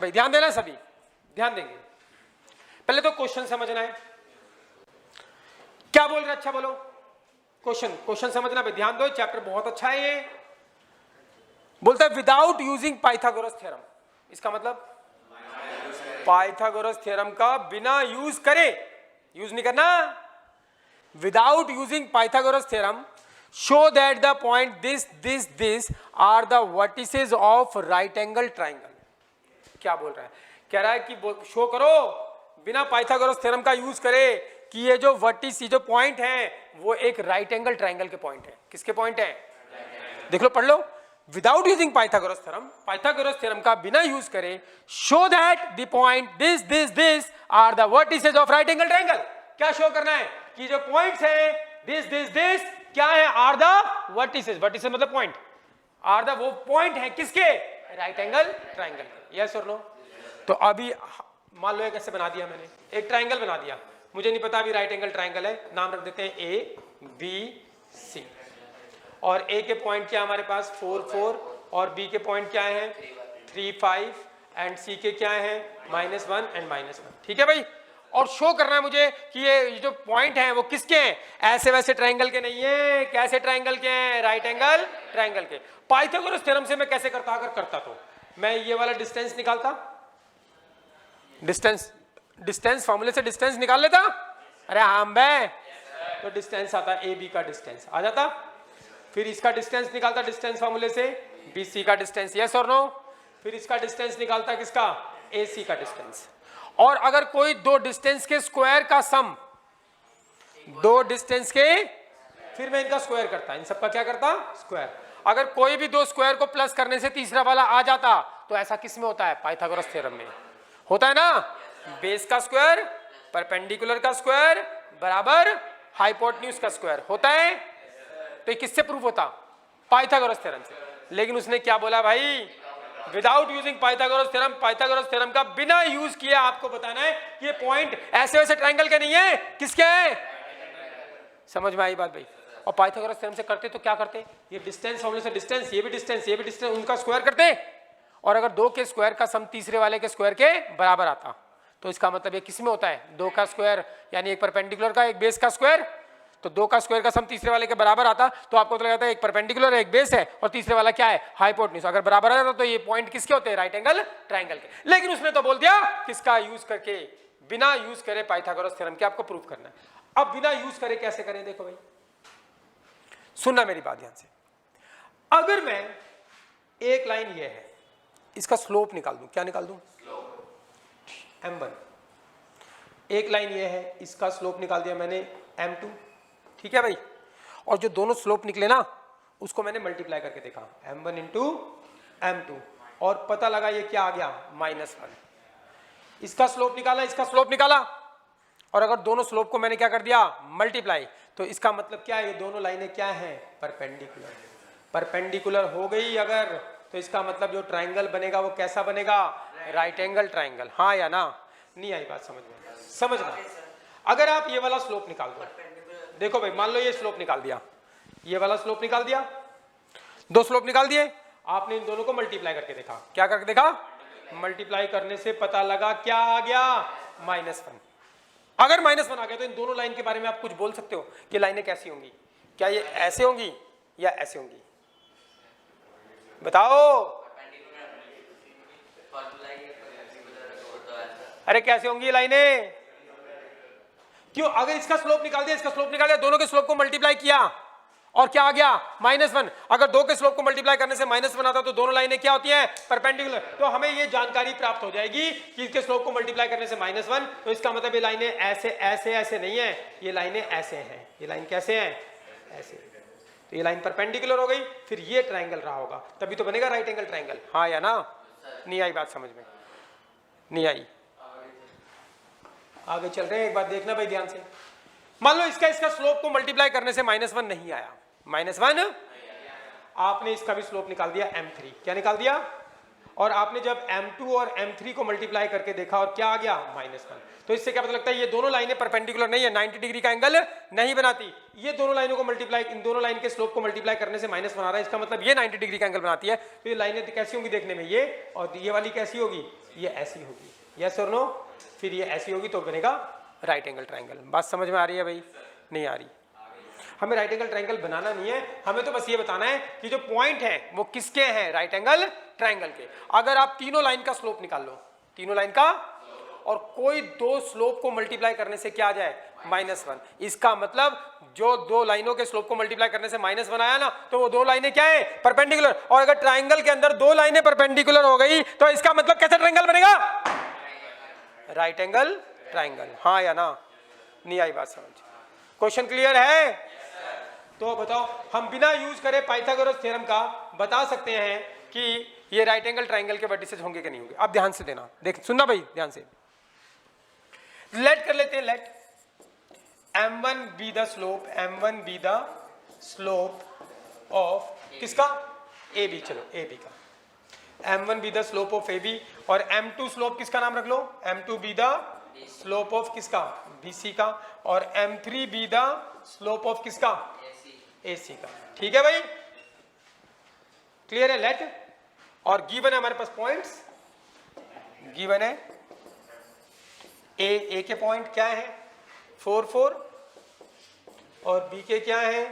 भाई ध्यान देना, सभी ध्यान देंगे। पहले तो क्वेश्चन समझना है, क्या बोल रहे, अच्छा बोलो। क्वेश्चन समझना भाई, ध्यान दो, चैप्टर बहुत अच्छा है ये। बोलता है विदाउट यूजिंग पाइथागोरस थ्योरम, इसका मतलब पाइथागोरस थ्योरम का बिना यूज करे, यूज नहीं करना, without using Pythagoras theorem show that the point this are the vertices of right angle triangle. क्या बोल रहा है, कह रहा है कि शो करो बिना पाइथागोरस थ्योरम का यूज करे कि ये जो वर्टिस, ये जो पॉइंट है वो एक राइट एंगल ट्राइंगल के पॉइंट है। किसके पॉइंट है, देख लो, पढ़ लो। Without using Pythagoras theorem, Pythagoras theorem का बिना यूज करे, show that the point this are the vertices of right angle triangle. क्या शो करना है कि जो पॉइंट्स है दिस क्या है, आर द वर्टिसेस, वर्टिसेस मतलब पॉइंट, आर द वो पॉइंट है किसके, राइट एंगल ट्राइंगल। यस और नो। तो अभी मान लो एक ऐसे बना दिया मैंने, एक ट्राइंगल बना दिया, मुझे नहीं पता अभी राइट एंगल ट्राइंगल है, नाम रख देते हैं ए बी सी, और ए के पॉइंट क्या हमारे पास 4 4, और बी के पॉइंट क्या है 3 5, एंड सी के क्या है -1 एंड -1। ठीक है भाई, और शो करना है मुझे कि ये जो पॉइंट हैं वो किसके हैं, ऐसे वैसे ट्राइंगल के नहीं है, कैसे ट्राइंगल के हैं, राइट एंगल ट्राइंगल के। पाइथागोरस थ्योरम से मैं कैसे करता, अगर करता तो मैं ये वाला डिस्टेंस निकालता, डिस्टेंस फॉर्मूले से डिस्टेंस निकाल लेता। अरे हाँ बे, तो डिस्टेंस आता ए बी का डिस्टेंस आ जाता, फिर इसका डिस्टेंस निकालता डिस्टेंस फॉर्मूले से बी सी का डिस्टेंस, यस और नो, फिर इसका डिस्टेंस निकालता किसका, ए सी का डिस्टेंस। और अगर कोई दो डिस्टेंस के स्क्वायर का सम, दो डिस्टेंस के, फिर मैं इनका स्क्वायर करता, इन सबका क्या करता, स्क्वायर। अगर कोई भी दो स्क्वायर को प्लस करने से तीसरा वाला आ जाता, तो ऐसा किस में होता है, पाइथागोरस थ्योरम में होता है ना, बेस का स्क्वायर परपेंडिकुलर का स्क्वायर बराबर हाइपोटेन्यूज का स्क्वायर होता है। तो ये किससे प्रूफ होता, पाइथागोरस थ्योरम से। लेकिन उसने क्या बोला भाई, without using Pythagoras theorem, Pythagoras theorem का बिना यूज किए आपको बताना है कि ये पॉइंट ऐसे वैसे ट्रायंगल के नहीं है, किसके है। समझ में आई बात भाई। और पाइथागोरस थ्योरम से करते तो क्या करते, ये डिस्टेंस फॉर्मूले से डिस्टेंस, ये भी डिस्टेंस, ये भी डिस्टेंस, उनका स्क्वायर करते, और अगर दो के स्क्वायर का सम तीसरे वाले के स्क्वायर के बराबर आता, तो इसका मतलब ये किस में होता है, दो का स्क्वायर यानी एक परपेंडिकुलर का एक बेस का स्क्वायर, तो दो का स्क्वायर का सम तीसरे वाले के बराबर आता, तो आपको तो लगता है एक परपेंडिकुलर है एक बेस है और तीसरे वाला क्या है, हाइपोटेन्यूज। अगर बराबर आता तो ये पॉइंट किसके होते हैं, राइट एंगल ट्रायंगल के। लेकिन उसने तो बोल दिया किसका यूज करके, बिना यूज करे पाइथागोरस थ्योरम के आपको प्रूफ करना है। अब बिना यूज करे कैसे करें, देखो भाई सुनना मेरी बात ध्यान से। अगर मैं एक लाइन ये है, इसका स्लोप निकाल दूं, क्या निकाल दूं, m1, एक लाइन ये है, इसका स्लोप निकाल दिया मैंने m2, ठीक है भाई। और जो दोनों स्लोप निकले ना, उसको मैंने मल्टीप्लाई करके देखा, m1 इंटू m2, और पता लगा ये क्या आ गया, -1। इसका स्लोप निकाला, इसका स्लोप निकाला, और अगर दोनों स्लोप को मैंने क्या कर दिया, मल्टीप्लाई, तो इसका मतलब क्या है, ये दोनों लाइनें क्या हैं, परपेंडिकुलर। परपेंडिकुलर हो गई अगर, तो इसका मतलब जो ट्रायंगल बनेगा वो कैसा बनेगा, राइट एंगल ट्रायंगल। हाँ या ना, नहीं आई बात समझ में, समझना। अगर आप ये वाला स्लोप निकाल दो, देखो भाई मान लो ये स्लोप निकाल दिया, ये वाला स्लोप निकाल दिया, दो स्लोप निकाल दिए, आपने इन दोनों को मल्टीप्लाई करके देखा, क्या करके देखा, मल्टीप्लाई करने से पता लगा क्या आ गया, -1। अगर -1 आ गया तो इन दोनों लाइन के बारे में आप कुछ बोल सकते हो कि लाइनें कैसी होंगी, क्या ये ऐसे होंगी या ऐसे होंगी, बताओ। अरे कैसे होंगी ये लाइनें, क्यों, अगर इसका स्लोप निकाल दिया, इसका स्लोप निकाल दिया, दोनों के स्लोप को मल्टीप्लाई किया और क्या आ गया, -1। अगर दो के स्लोप को मल्टीप्लाई करने से -1 आता तो दोनों लाइनें क्या होती हैं, परपेंडिकुलर। तो हमें ये जानकारी प्राप्त हो जाएगी कि इसके स्लोप को मल्टीप्लाई करने से -1, तो इसका मतलब ये लाइनें ऐसे ऐसे ऐसे नहीं है, ये लाइनें ऐसे हैं, ये लाइन कैसे हैं, ऐसे। तो ये लाइन परपेंडिकुलर हो गई, फिर ये ट्रायंगल रहा होगा, तभी तो बनेगा राइट एंगल ट्रायंगल। हाँ या ना, नहीं आई बात समझ में, नहीं आई। आगे चल रहे हैं, एक बात देखना भाई ध्यान से। मान लो इसका स्लोप को मल्टीप्लाई करने से -1 नहीं आया, -1, आपने इसका भी स्लोप निकाल दिया m3, क्या निकाल दिया, और आपने जब m2 और m3 को मल्टीप्लाई करके देखा और क्या आ गया -1, तो इससे क्या पता लगता है ये दोनों लाइनें परपेंडिकुलर नहीं है, 90 डिग्री का एंगल नहीं बनाती। ये दोनों लाइनों को मल्टीप्लाई, इन दोनों लाइन के स्लोप को मल्टीप्लाई करने से माइनस बना रहा है, इसका मतलब ये 90 डिग्री का एंगल बनाती है। तो ये लाइनें कैसी होंगी देखने में, ये और ये वाली कैसी होगी, ये ऐसी होगी, यस और नो। फिर ये ऐसी होगी तो बनेगा राइट एंगल ट्राइंगल। बात समझ में आ रही है भाई? नहीं आ रही? हमें राइट एंगल ट्राइंगल बनाना नहीं है, हमें तो बस ये बताना है कि जो पॉइंट है वो किसके हैं, राइट एंगल ट्राइंगल के। अगर आप तीनों लाइन का स्लोप निकाल लो, तीनों लाइन का, और कोई दो स्लोप को मल्टीप्लाई करने से क्या आ जाए -1, इसका मतलब जो दो लाइनों के स्लोप को मल्टीप्लाई करने से -1 आया ना, तो वो दो लाइनें क्या है, परपेंडिकुलर। और अगर ट्राइंगल के अंदर दो लाइनें परपेंडिकुलर हो गई तो इसका मतलब कैसा ट्राइंगल बनेगा, राइट एंगल ट्राइंगल। हाँ या ना? नहीं आई बात समझ? क्वेश्चन क्लियर है? तो बताओ, हम बिना यूज करे पाइथागोरस थ्योरम का बता सकते हैं कि ये राइट एंगल ट्राइंगल के वर्टिसेस होंगे कि नहीं होंगे। अब ध्यान से देना, देख सुनना भाई ध्यान से। लेट कर लेते हैं, let m1 be the slope, m1 be the slope of किसका, AB। चलो AB का m1 be the slope of AB, और m2 स्लोप किसका नाम रख लो, m2 be the slope of किसका, BC का, और m3 be the slope of किसका, AC का। ठीक है भाई, क्लियर है? लेट, और गिवन है हमारे पास पॉइंट्स, गिवन है ए के पॉइंट क्या है 4 4, और बी के क्या है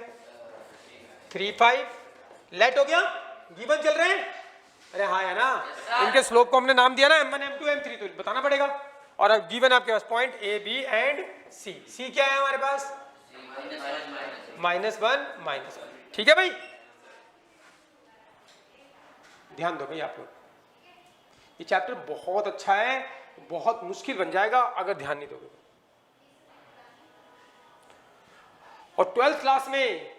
3 5। लेट हो गया, गिवन चल रहे हैं। अरे हाँ है ना, इनके स्लोप को हमने नाम दिया ना m1 m2 m3, तो बताना पड़ेगा। और अब गिवन आपके पास पॉइंट ए बी एंड सी। सी क्या है हमारे पास, -1 ठीक है भाई? ध्यान दो भाई आप लोग, ये चैप्टर बहुत अच्छा है, बहुत मुश्किल बन जाएगा अगर ध्यान नहीं दोगे। और 12th क्लास में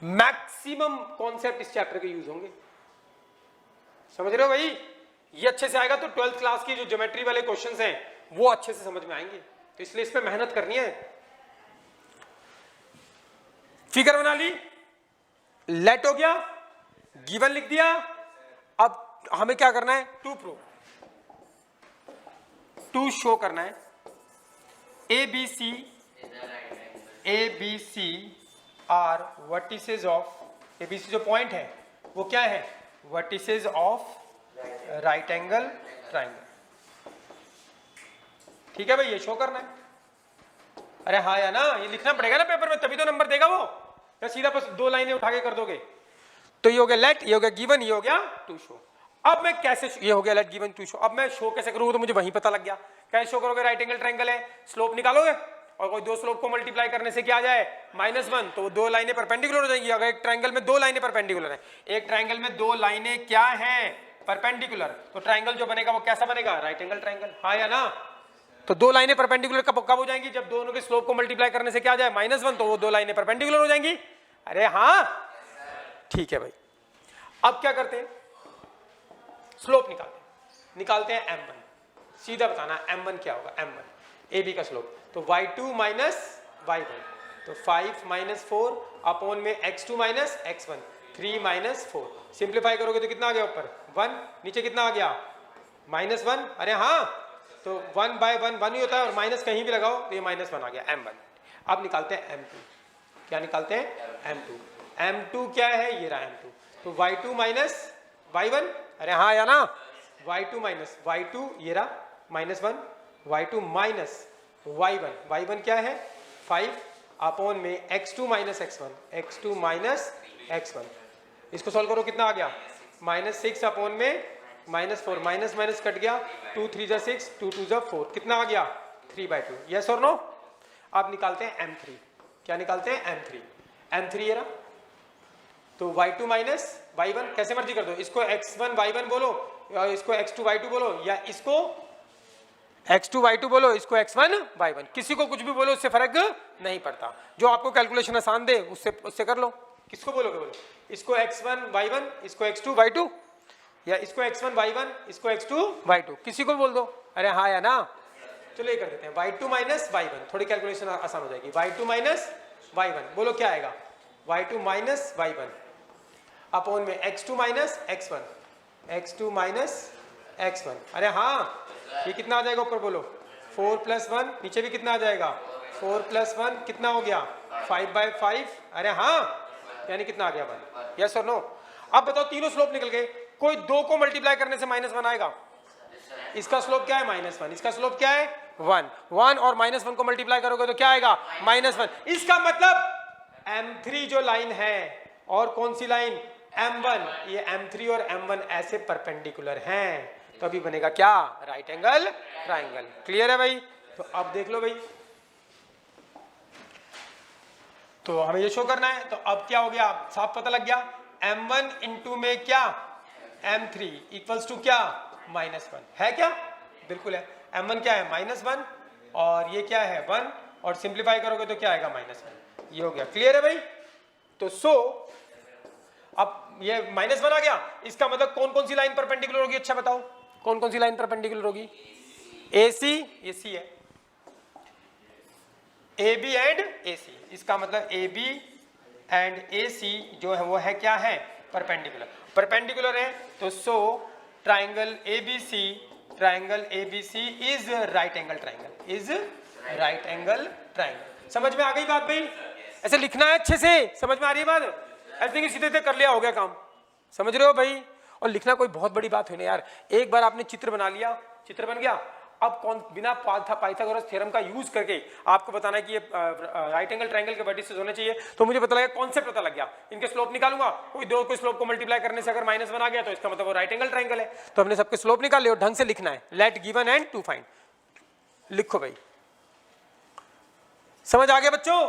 मैक्सिमम कॉन्सेप्ट इस चैप्टर के यूज होंगे, समझ रहे हो भाई? ये अच्छे से आएगा तो 12th क्लास की जो ज्योमेट्री वाले क्वेश्चंस हैं वो अच्छे से समझ में आएंगे, तो इसलिए इस पे मेहनत करनी है। फिगर बना ली, लेट हो गया, गिवन लिख दिया। अब हमें क्या करना है, टू प्रूव, टू शो करना है ABC are vertices of, ABC जो पॉइंट है वो क्या है, vertices of right angle triangle. ठीक है भाई, ये शो करना है। अरे हाँ या ना, ये लिखना पड़ेगा ना पेपर में, तभी तो नंबर देगा वो, या सीधा बस दो लाइनें उठा के कर दोगे। तो ये हो गया लेट, ये हो गया गिवन, ये हो गया टू शो। अब मैं कैसे, ये हो गया लेट गिवन टू शो, अब मैं शो कैसे करूंगा, तो मुझे वहीं पता लग गया। कैसे शो करोगे, राइट एंगल ट्राइंगल है, स्लोप निकालोगे, और कोई दो स्लोप को मल्टीप्लाई करने से क्या आ जाए -1, तो वो दो लाइनें परपेंडिकुलर हो जाएंगी। अगर एक ट्राइंगल में दो लाइनें परपेंडिकुलर है, एक ट्राइंगल में दो लाइनें क्या है, परपेंडिकुलर, तो ट्राइंगल जो बनेगा वो कैसा बनेगा, राइट एंगल ट्राइंगल। हाँ या ना? तो दो लाइनें परपेंडिकुलर कब हो जाएंगी, जब दोनों के स्लोप को मल्टीप्लाई करने से क्या आ जाए -1, तो वो दो लाइनें परपेंडिकुलर हो जाएंगी। अरे हाँ ठीक है भाई। अब क्या करते हैं, स्लोप निकालते हैं m1। सीधा बताना m1 क्या होगा, m1 AB का स्लोप, तो y2 माइनस y1, तो 5 - 4 अपॉन में x2 माइनस x1, 3 - 4। सिंप्लीफाई करोगे तो कितना आ गया ऊपर 1, नीचे कितना आ गया -1। अरे हाँ, तो 1/1 1 ही होता है, और माइनस कहीं भी लगाओ तो ये -1 आ गया m1। अब निकालते हैं m2, क्या निकालते हैं m2। m2 क्या है, ये रहा m2, तो y2 माइनस y1। अरे हाँ या ना, y2 माइनस y2 ये रहा -1, y2 माइनस y1 क्या है 5 अपॉन में x2 minus x1, x2 minus x1। इसको सॉल्व करो, कितना आ गया -6 अपॉन में -4, माइनस माइनस कट गया, 2 3 जा 6, 2 2 जा 4, कितना आ गया 3/2। यस और नो? अब निकालते हैं m3, क्या निकालते हैं m3 ये रहा, तो y2 माइनस y1, कैसे मर्जी कर दो, इसको x1 y1 बोलो, या इसको x2 y2 बोलो, या इसको x2 y2 बोलो, इसको x1 y1, किसी को कुछ भी बोलो, उससे फर्क नहीं पड़ता। जो आपको कैलकुलेशन आसान दे उससे कर लो। किसको बोलोगे, बोलो इसको x1 y1, इसको x2 y2, या इसको x1 y1, इसको x2 y2, किसी को बोल दो। अरे हाँ या ना? चलो ये कर देते हैं, y2 माइनस y1, थोड़ी कैलकुलेशन आसान हो जाएगी। y2 माइनस y1 बोलो क्या आएगा, y2 माइनस y1 अपॉन में x2 minus x1, x2 minus x1। अरे हाँ, ये कितना आ जाएगा ऊपर बोलो, 4 + 1, नीचे भी कितना आ जाएगा 4 + 1 कितना हो गया 5/5। अरे हाँ, यानी कितना आ गया 1। यस और नो? अब बताओ तीनों स्लोप निकल गए, कोई दो को मल्टीप्लाई करने से -1 आएगा? इसका स्लोप क्या है -1, इसका स्लोप क्या है 1। 1 और -1 को मल्टीप्लाई करोगे तो क्या आएगा -1। इसका मतलब M3 जो लाइन है और कौन सी लाइन M1, ये M3 और M1 ऐसे परपेंडिकुलर हैं, तो अभी बनेगा क्या राइट एंगल ट्राइंगल। क्लियर है भाई? तो अब देख लो भाई, तो हमें ये शो करना है, तो अब क्या हो गया साफ पता लग गया, M1 इंटू में क्या M3 इक्वल्स टू क्या -1 है क्या? बिल्कुल है। M1 क्या है -1 और ये क्या है 1, और सिंप्लीफाई करोगे तो क्या आएगा -1। ये हो गया। क्लियर है भाई? तो अब ये -1 आ गया, इसका मतलब कौन कौन सी लाइन परपेंडिकुलर होगी? अच्छा बताओ कौन कौन सी लाइन परपेंडिकुलर होगी? AC, ये C है, AB एंड AC, इसका मतलब AB एंड AC जो है वो है क्या है परपेंडिकुलर। परपेंडिकुलर है तो triangle ABC is right angle triangle. समझ में आ गई बात भाई? ऐसे लिखना है अच्छे से, समझ में आ रही है बात? ऐसे नहीं सीधे कर लिया हो गया काम, समझ रहे हो भाई? और लिखना कोई बहुत बड़ी बात है ना यार, एक बार आपने चित्र बना लिया, चित्र बन गया, अब कौन बिना पाइथागोरस थ्योरम का यूज करके आपको बताना है कि ये राइट एंगल ट्रायंगल के वर्टिसेस होने चाहिए, तो मुझे पता लगा कॉन्सेप्ट पता लग गया, इनके स्लोप निकालूंगा, कोई दो कोई स्लोप को मल्टीप्लाई करने से अगर -1 आ गया तो इसका मतलब वो राइट एंगल ट्रायंगल है। तो हमने सबके स्लोप निकाल लिए और ढंग से लिखना है, let given and to find. लिखो भाई, समझ आ गया बच्चों?